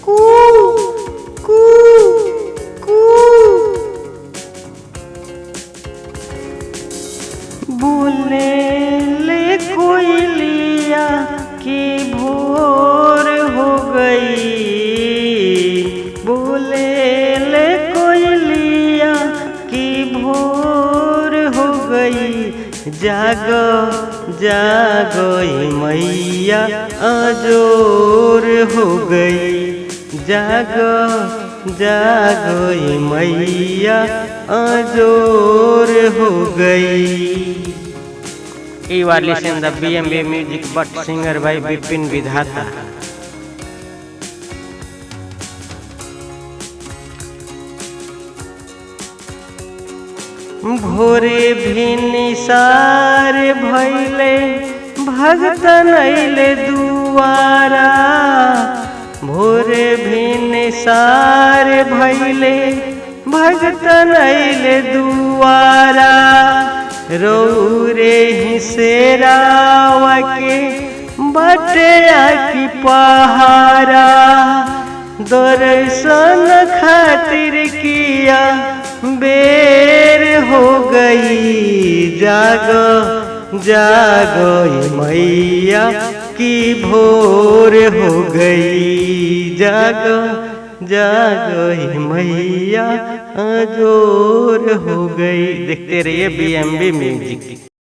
कू कू कू। बोले ले कोयलिया की भोर हो गई, बोले ले कोयलिया की भोर हो गई। जागो जागो मैया अजोर हो गई, जागो जागो मैया अजोर हो गई। You are listening the BMB music but singer by Bipin Vidhata। भोरे भी निसार भैले भगतन अइले दुआरा, भोरे भी निसार भैले भगतन अइले दुआरा। रौरे ही शेरावा के बटिया की पहारा, दर्शन खातिर किया बेर हो गई। जागो जागो मैया की भोर हो गई, जागो जागो मैया अजोर हो गई। देखते रहिए BMB म्यूजिक।